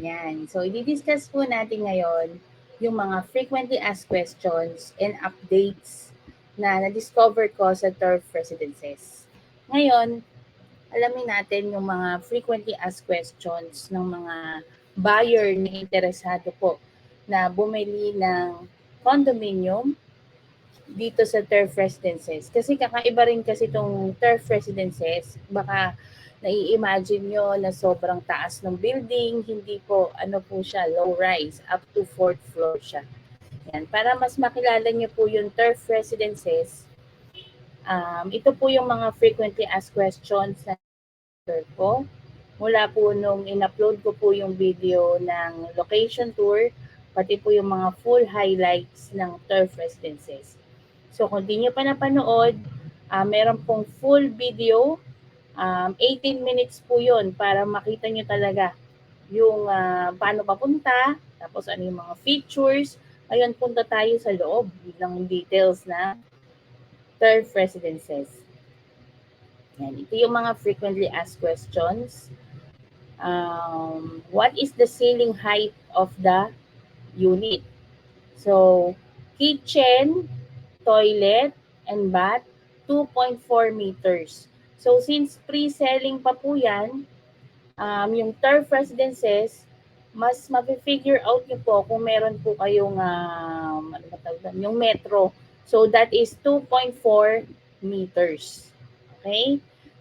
Yan. So, i-discuss po natin ngayon yung mga frequently asked questions and updates na na-discover ko sa turf residences. Ngayon, alamin natin yung mga frequently asked questions ng mga buyer na interesado po na bumili ng condominium dito sa turf residences. Kasi kakaiba rin kasi itong turf residences. Baka nai-imagine nyo na sobrang taas ng building. Hindi po, ano po siya, low rise. Up to 4th floor siya. Yan. Para mas makilala nyo po yung turf residences, ito po yung mga frequently asked questions na ko. Mula po nung in-upload ko po yung video ng location tour, pati po yung mga full highlights ng turf residences. So kung di nyo pa napanood, meron pong full video, 18 minutes po yun para makita nyo talaga yung paano papunta, tapos ano yung mga features. Ngayon punta tayo sa loob ng details na turf residences. Yan. Ito yung mga frequently asked questions. What is the ceiling height of the unit? So, kitchen, toilet, and bath, 2.4 meters. So, since pre-selling pa po yan, yung turf residences, mas ma-figure out nyo po kung meron po kayong, ano ba tawag doon? Yung metro. So, that is 2.4 meters. Okay?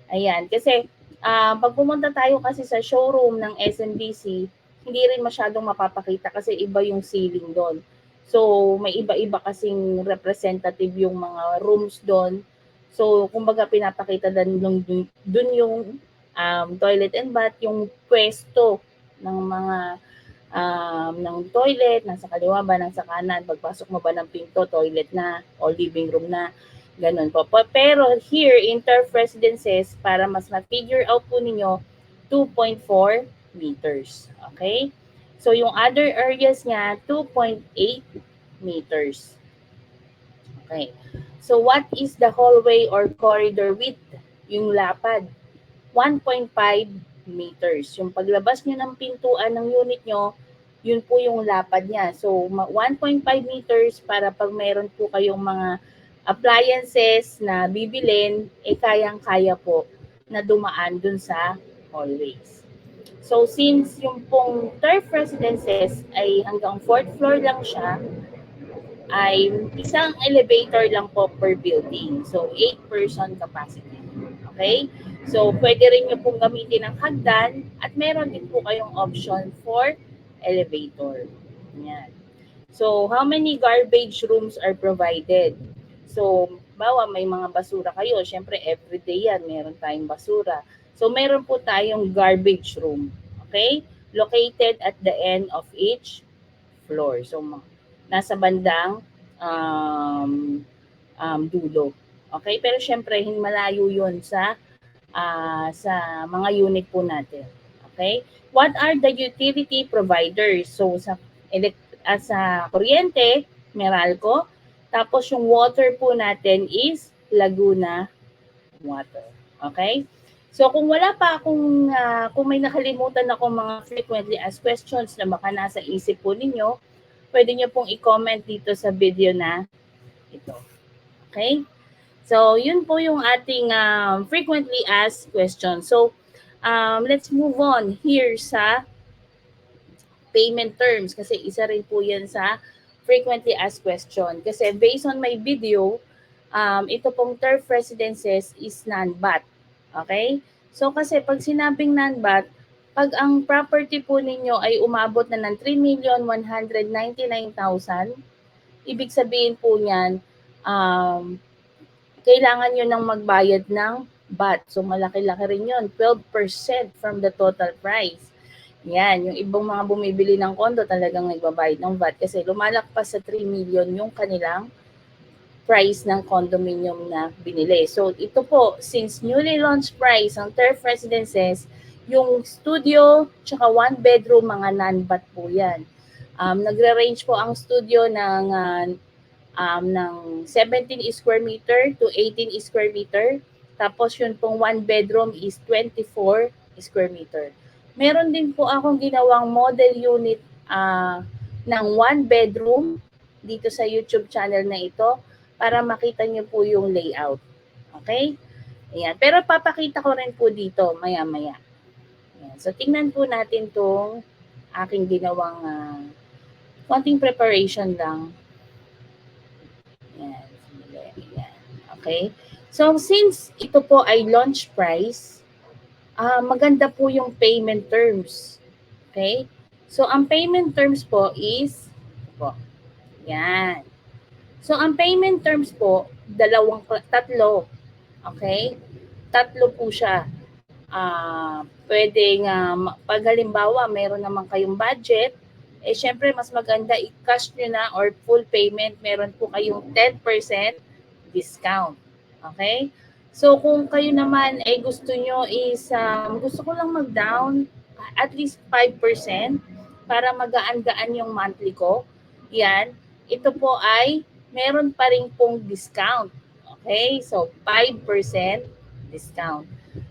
Ayan. Kasi, pag pumunta tayo kasi sa showroom ng SMBC, hindi rin masyadong mapapakita kasi iba yung ceiling doon. So, may iba-iba kasing representative yung mga rooms doon. So, kumbaga pinapakita dun yung toilet and bath, yung pwesto ng mga ng toilet, nasa kaliwa ba, nasa kanan, pagpasok mo ba ng pinto, toilet na, o living room na, ganun po. Pero here, in turf residences, para mas ma-figure out po ninyo, 2.4 meters. Okay? So, yung other areas nga, 2.8 meters. Okay. So, what is the hallway or corridor width? Yung lapad. 1.5 meters. Yung paglabas nyo ng pintuan ng unit nyo, yun po yung lapad niya. So, 1.5 meters para pag mayroon po kayong mga appliances na bibilin, kayang-kaya po na dumaan dun sa hallways. So, since yung pong turf residences ay hanggang 4th floor lang siya, ay isang elevator lang po per building. So, 8-person capacity. Okay? So, pwede rin nyo pong gamitin ang hagdan at meron din po kayong option for elevator. Yan. So, how many garbage rooms are provided? So, bawa may mga basura kayo. Siyempre, everyday yan, meron tayong basura. So, meron po tayong garbage room. Okay? Located at the end of each floor. So, nasa bandang dulo. Okay? Pero syempre, malayo yun sa mga unit po natin. Okay? What are the utility providers? So, sa kuryente, Meralco. Tapos, yung water po natin is Laguna Water. Okay? So, kung wala pa akong, kung may nakalimutan akong mga frequently asked questions na baka nasa isip po ninyo, pwede nyo pong i-comment dito sa video na ito. Okay? So, yun po yung ating frequently asked questions. So, let's move on here sa payment terms kasi isa rin po yan sa frequently asked question. Kasi based on my video, ito pong turf residences is non-BAT. Okay? So, kasi pag sinabing non-BAT, pag ang property po ninyo ay umabot na ng 3,199,000, ibig sabihin po niyan, kailangan nyo nang magbayad ng VAT. So, malaki-laki rin yun. 12% from the total price. Yan, yung ibang mga bumibili ng kondo talagang nagbabayad ng VAT kasi lumalakpas sa 3 million yung kanilang price ng condominium na binili. So, ito po, since newly launched price ang turf residences, yung studio tsaka one bedroom, mga non-VAT po yan. Nagre-range po ang studio ng 17 square meter to 18 square meter. Tapos yun pong one bedroom is 24 square meter. Meron din po akong ginawang model unit ng 1 bedroom dito sa YouTube channel na ito para makita niyo po yung layout. Okay? Ayan. Pero papakita ko rin po dito maya-maya. Ayan. So, tingnan po natin tong aking ginawang konting preparation lang. Ayan. Ayan. Okay? So, since ito po ay launch price, maganda po yung payment terms. Okay? So, ang payment terms po is, po, yan. So, ang payment terms po, tatlo. Okay? Tatlo po siya. Pwedeng, pag halimbawa, meron naman kayong budget, syempre, mas maganda i-cash nyo na or full payment, meron po kayong 10% discount. Okay? So, kung kayo naman ay gusto nyo is, gusto ko lang mag-down at least 5% para magaan-gaan yung monthly ko. Yan. Ito po ay meron pa rin pong discount. Okay? So, 5% discount.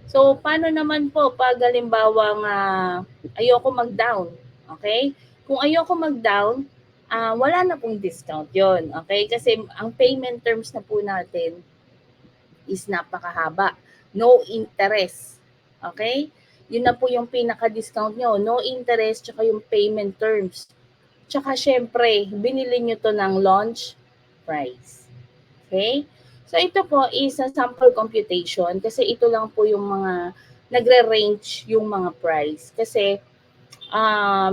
So, paano naman po pag halimbawang ayoko mag-down? Okay? Kung ayoko mag-down, wala na pong discount yon. Okay? Kasi ang payment terms na po natin is napakahaba. No interest. Okay? Yun na po yung pinaka-discount nyo. No interest, tsaka yung payment terms. Tsaka syempre, binili nyo to ng launch price. Okay? So ito po is a sample computation kasi ito lang po yung mga nagre-range yung mga price. Kasi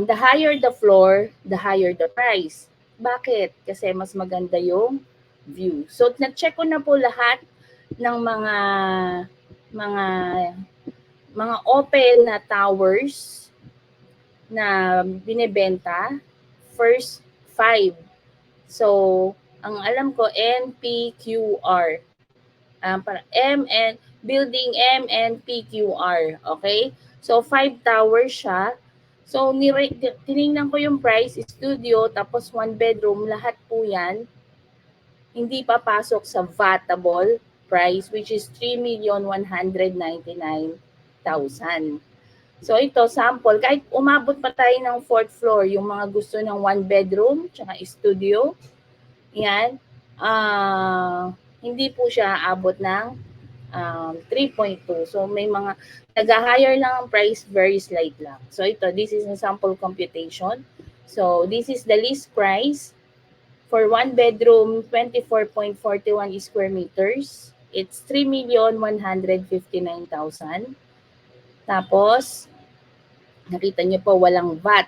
the higher the floor, the higher the price. Bakit? Kasi mas maganda yung view. So na-check ko na po lahat ng mga mga open na towers na binebenta, first 5. So, ang alam ko, NPQR. Para building MNPQR. Okay? So, 5 towers siya. So, tinignan ko yung price, studio, tapos 1 bedroom, lahat po yan. Hindi papasok sa VATable price, which is 3,199,000. So ito, sample, kahit umabot pa tayo ng 4th floor, yung mga gusto ng 1 bedroom, tsaka studio, yan, hindi po siya abot ng 3.2. So may mga, nag-higher lang ang price, very slight lang. So ito, this is a sample computation. So this is the list price for 1 bedroom, 24.41 square meters. It's 3,159,000. Tapos, nakita niyo po, walang VAT.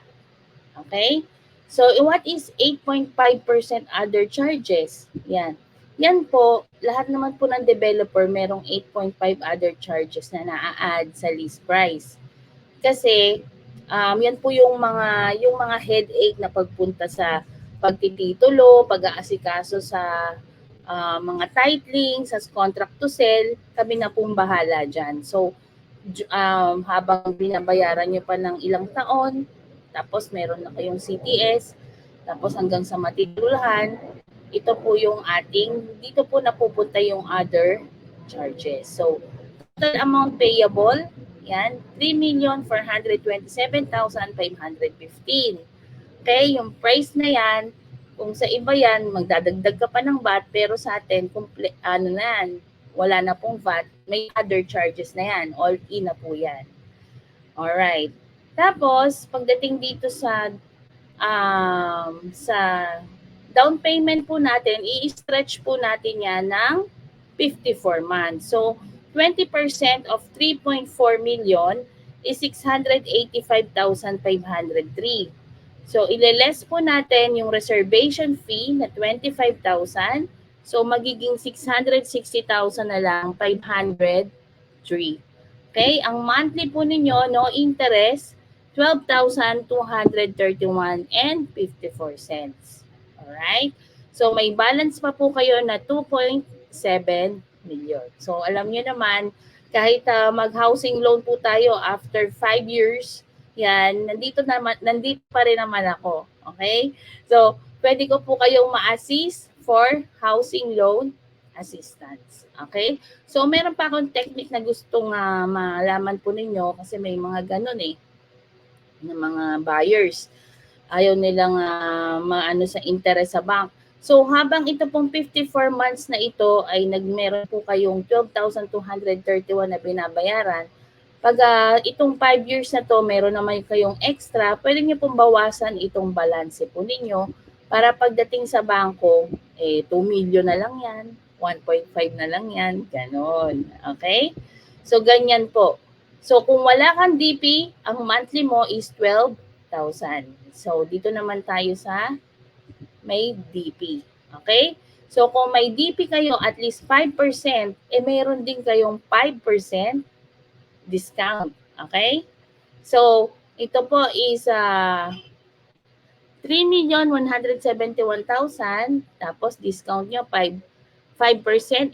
Okay? So, what is 8.5% other charges? Yan. Yan po, lahat naman po ng developer merong 8.5 other charges na na-add sa list price. Kasi, yan po yung mga headache na pagpunta sa pagtititulo, pag-aasikaso sa mga titling, sa contract to sell, kami na pong bahala dyan. So, habang binabayaran nyo pa ng ilang taon, tapos meron na kayong CTS, tapos hanggang sa matituluhan, ito po yung dito po napupunta yung other charges. So, total amount payable, yan, 3,427,515. Okay, yung price na yan, kung sa iba yan, magdadagdag ka pa ng VAT, pero sa atin, wala na pong VAT, may other charges na yan, all in na po yan. Alright. Tapos, pagdating dito sa down payment po natin, i-stretch po natin yan ng 54 months. So, 20% of 3.4 million is 685,503. So, ile-less po natin yung reservation fee na 25,000. So, magiging 660,000 na lang, 503. Okay? Ang monthly po ninyo, no interest, 12,231 and 54 cents. Alright? So, may balance pa po kayo na 2.7 million. So, alam nyo naman, kahit mag-housing loan po tayo after 5 years, yan, nandito pa rin naman ako. Okay? So, pwede ko po kayong ma-assist for housing loan assistance. Okay? So, meron pa akong technique na gustong malaman po ninyo kasi may mga ganun eh. ng mga buyers. Ayaw nilang maano sa interest sa bank. So habang ito pong 54 months na ito ay meron po kayong 12,231 na binabayaran, pag itong 5 years na to, meron naman kayong extra, pwede niyo pong bawasan itong balance po ninyo para pagdating sa bangko, 2 million na lang yan, 1.5 na lang yan, ganon. Okay? So, ganyan po. So, kung wala kang DP, ang monthly mo is 12,000. So, dito naman tayo sa may DP. Okay? So, kung may DP kayo at least 5%, meron din kayong 5% discount. Okay? So, ito po is 3,171,000 tapos discount nyo 5%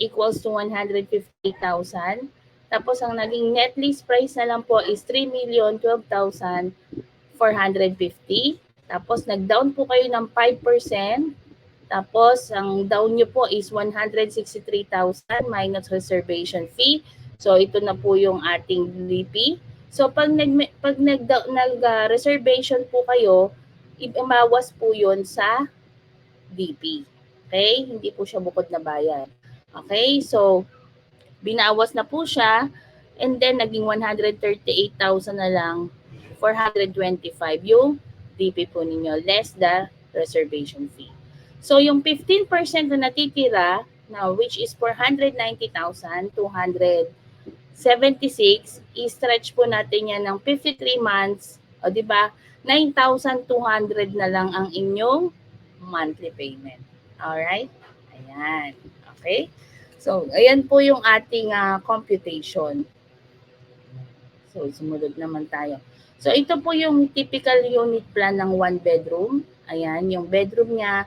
equals to 158,000. Tapos ang naging net lease price na lang po is 3,012,450. Tapos nag-down po kayo ng 5%. Tapos ang down nyo po is 163,000 minus reservation fee. So ito na po yung ating DP. So pag nag-reservation po kayo, ibawas po yun sa DP. Okay? Hindi po siya bukod na bayad. Okay? So binawas na po siya and then naging 138,000 na lang, 425 yung DP po ninyo less the reservation fee. So yung 15% na natitira na which is 490,276, i-stretch po natin yan ng 53 months, o di ba? 9,200 na lang ang inyong monthly payment. Alright? Ayan. Okay? So, ayan po yung ating computation. So, sumunod naman tayo. So, ito po yung typical unit plan ng 1 bedroom. Ayan, yung bedroom niya,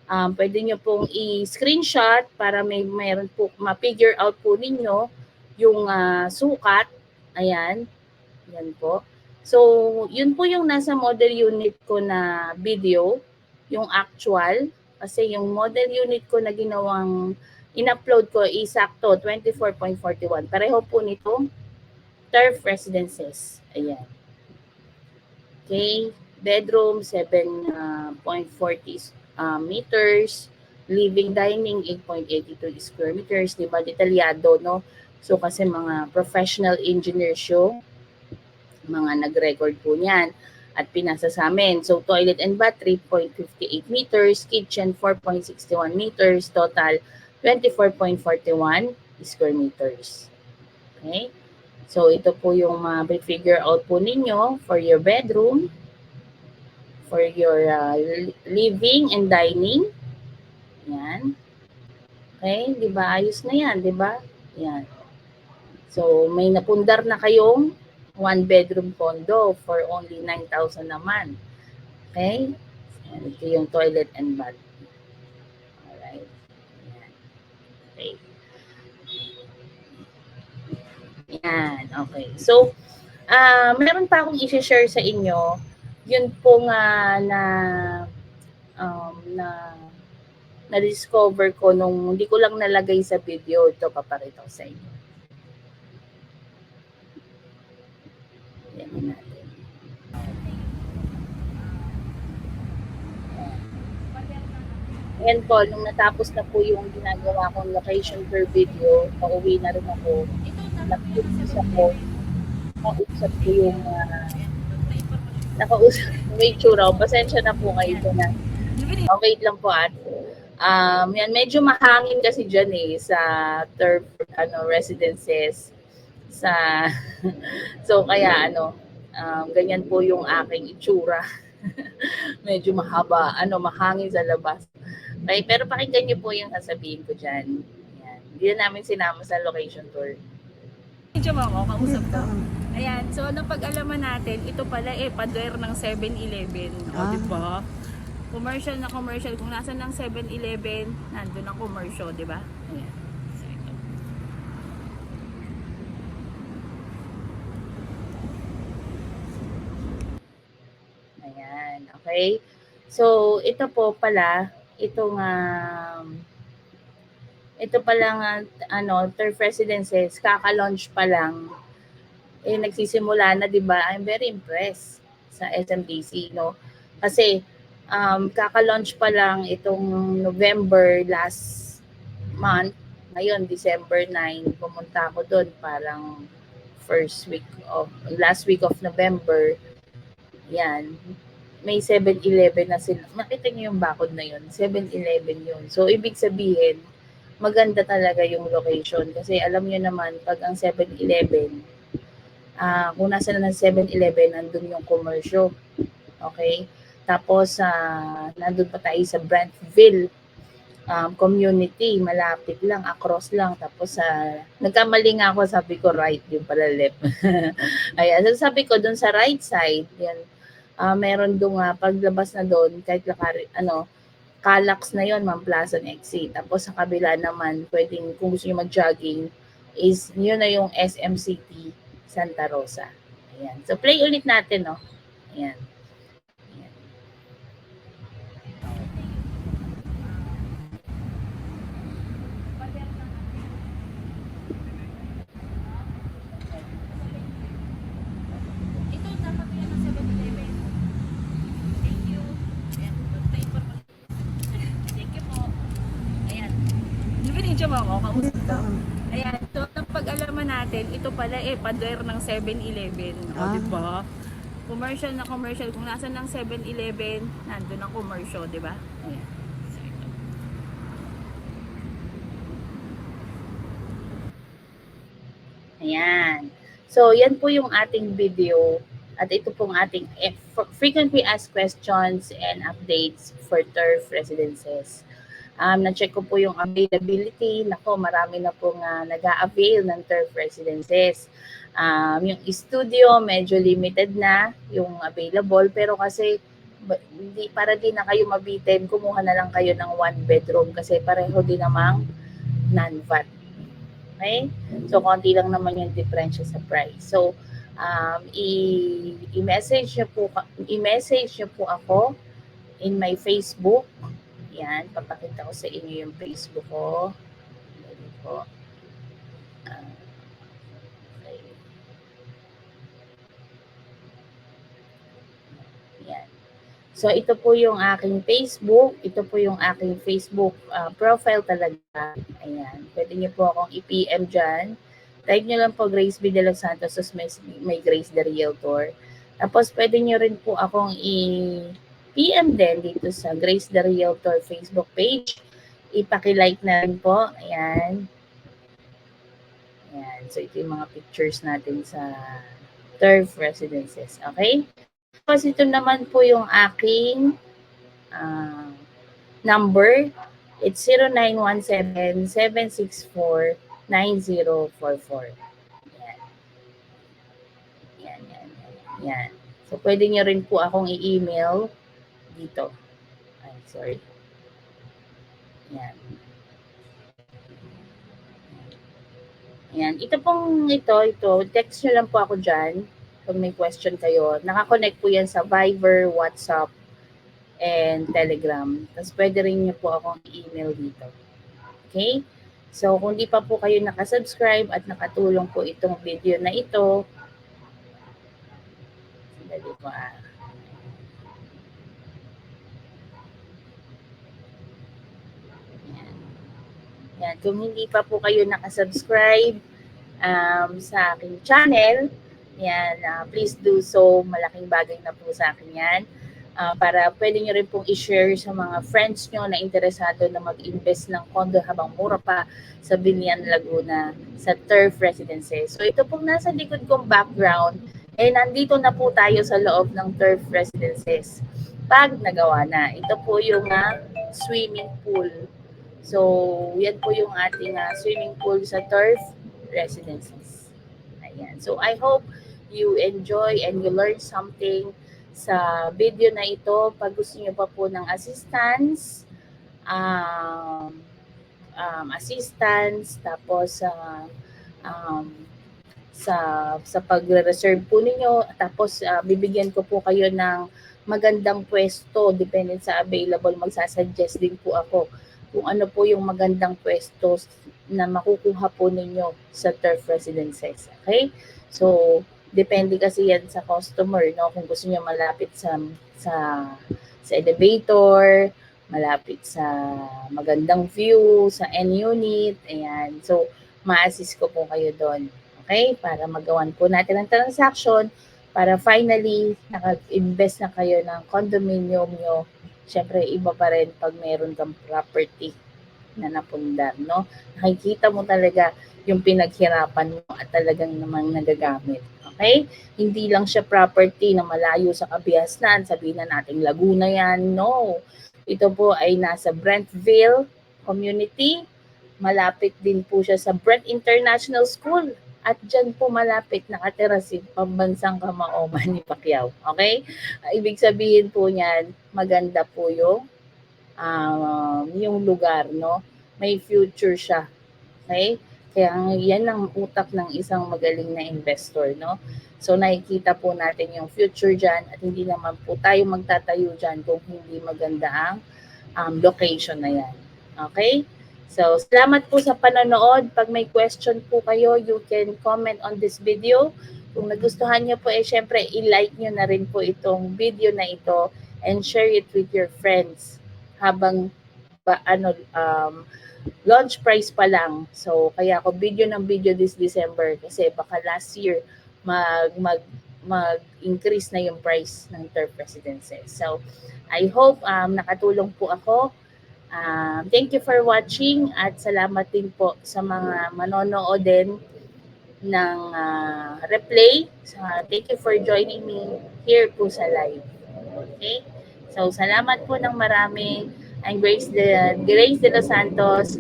pwede nyo pong i-screenshot para mayroon po, ma-figure out po ninyo yung sukat. Ayan, yan po. So, yun po yung nasa model unit ko na video, yung actual. Kasi yung model unit ko na ginawang in-upload ko is sakto 24.41. Pareho po nitong turf residences. Ayan. Okay, bedroom 7.40 meters, living dining 8.82 square meters, di ba detalyado, no? So kasi mga professional engineers yung mga nag-record po niyan at pinasa sa amin. So toilet and bath 3.58 meters, kitchen 4.61 meters, total 24.41 square meters. Okay? So ito po yung figure out po ninyo for your bedroom, for your living and dining. Yan. Okay, 'di ba? Ayos na 'yan, 'di ba? Yan. So may napundar na kayong 1 bedroom condo for only 9,000 naman. Okay? And ito yung toilet and bath. Alright. Yan. Okay. Yan. Okay. So, meron pa akong i-share sa inyo. Yun po nga na-discover ko nung hindi ko lang nalagay sa video. Ito, papakita ko sa inyo. Yan natin. Ayan po, nung natapos na po yung ginagawa kong location per video, pauwi na rin ako. Nag-usap ako. Nakausap ko yung nakausap may tsura. Pasensya na po kayo ito na. Okay lang po at yan, medyo mahangin kasi dyan sa turf residences sa so kaya ganyan po yung aking itsura. Medyo mahaba, mahangin sa labas. Okay, pero pakinggan niyo po yung sasabihin ko dyan. Yan. Hindi na namin sinama sa location tour. Medyo mo, kausap ko. Ayan, so napag-alaman natin, ito pala pader ng 7-Eleven. O, diba? Commercial na commercial. Kung nasan ng 7-Eleven, nandun ang commercial, diba? Ayan. So, ito. Ayan, okay. So, ito po pala, ito palang turf residences, kaka-launch pa lang, nagsisimula na, di ba? I'm very impressed. sa SMDC, no? Kasi kaka-launch pa lang itong November last month. Ngayon, December 9, pumunta ako doon parang last week of November. Yan. May 7-Eleven na sila. Makita niyo yung bakod na yun. 7-Eleven yun. So, ibig sabihin, maganda talaga yung location. Kasi alam niyo naman, pag ang 7-Eleven, kung nasa na ng 7-Eleven, nandun yung commercial. Okay? Tapos, nandun pa tayo sa Brantville community, malapit lang, across lang. Tapos, nagkamali nga ako, sabi ko right, yung pala left. Ayan, so sabi ko, dun sa right side, yan, meron doon paglabas na doon, kahit Calax na yon, Mount Plaza exit. Tapos sa kabila naman, pwedeng kung gusto niyo mag-jogging, is yun na yung SM City Santa Rosa. Ayan. So play ulit natin, no? Ayan. Ayan. Ito, dapat yan ng 7-Eleven. Thank you. Ayan, play for me. Thank you po. Ayan. Binidyo mo ako, kausap ko. Ayan, so ang pag-alaman natin, ito pala pader ng 7-Eleven. O, diba? Commercial na commercial. Kung nasa ng 7-Eleven, nandun ang commercial, diba? Ayan. So, ito. Ayan. So, yan po yung ating video. At ito pong ating frequently asked questions and updates for turf residences. Na-check ko po yung availability. Nako, marami na pong nag-a-avail ng turf residences. Yung studio, medyo limited na yung available. Pero kasi, para di na kayo mabitin, kumuha na lang kayo ng 1 bedroom kasi pareho din namang non-VAT. Okay? So, konti lang naman yung differential sa price. So, i-message nyo po ako in my Facebook. Yan, papakita ko sa inyo yung Facebook ko. Dali po. Okay. Yan. So, ito po yung aking Facebook. Ito po yung aking Facebook profile talaga. Ayan. Pwede nyo po akong i-PM dyan. Type nyo lang po Grace B. De Los Santos, so may Grace the Realtor. Tapos, pwede nyo rin po akong PM din dito sa Grace the Realtor Facebook page. Ipaki-like na rin po. Ayan. Ayan. So, ito yung mga pictures natin sa turf residences. Okay? Tapos, ito naman po yung aking number. It's 0917-764-9044. Ayan. Ayan, ayan, ayan. So, pwede nyo rin po akong i-email dito. Ay, sorry. Yan. Yan. Ito, text nyo lang po ako dyan pag may question kayo. Nakakonect po yan sa Viber, WhatsApp, and Telegram. Tapos pwede rin nyo po akong i-email dito. Okay? So, kung di pa po kayo nakasubscribe at nakatulong po itong video na ito, sandali po Yan. Kung hindi pa po kayo nakasubscribe sa aking channel, yan, please do so. Malaking bagay na po sa akin yan. Para pwede nyo rin pong i-share sa mga friends nyo na interesado na mag-invest ng condo habang mura pa sa Binian, Laguna, sa turf residences. So ito pong nasa likod kong background, nandito na po tayo sa loob ng turf residences. Pag nagawa na, ito po yung swimming pool. So, yan po yung ating swimming pool sa turf residences. Ayan. So, I hope you enjoy and you learn something sa video na ito. Pag gusto niyo pa po ng assistance, tapos sa pagre-reserve po ninyo, tapos bibigyan ko po kayo ng magandang pwesto depende sa available. Magsasuggest din po ako kung ano po yung magandang pwesto na makukuha po ninyo sa turf residences. Okay? So, Depende kasi yan sa customer, no? Kung gusto niya malapit sa sa elevator, malapit sa magandang view, sa end unit, ayan. So, ma-assist ko po kayo doon. Okay? Para magawan po natin ang transaction para finally naka-invest na kayo ng condominium nyo. Siyempre, iba pa rin pag meron kang property na napundar, no? Nakikita mo talaga yung pinaghirapan mo at talagang namang nagagamit. Okay? Hindi lang siya property na malayo sa kabihasnan, sabihin na natin Laguna yan. No. Ito po ay nasa Brentville community. Malapit din po siya sa Brent International School. At dyan po malapit nakatira si pambansang kamaoma ni Pacquiao. Okay? Ibig sabihin po niyan, maganda po yung lugar, no? May future siya. Okay? Kaya yan ang utak ng isang magaling na investor, no? So nakikita po natin yung future dyan at hindi naman po tayo magtatayo dyan kung hindi maganda ang location na yan. Okay? So salamat po sa panonood. Pag may question po kayo, you can comment on this video. Kung nagustuhan nyo po, syempre i-like nyo na rin po itong video na ito and share it with your friends habang launch price pa lang. So, kaya ako video ng video this December kasi baka last year mag-increase na yung price ng turf residences. So, I hope nakatulong po ako. Thank you for watching at salamat din po sa mga manonood din ng replay. So, thank you for joining me here po sa live. Okay? So, salamat po ng marami. I'm Grace de los Santos.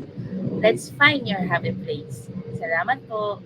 Let's find your happy place. Salamat po.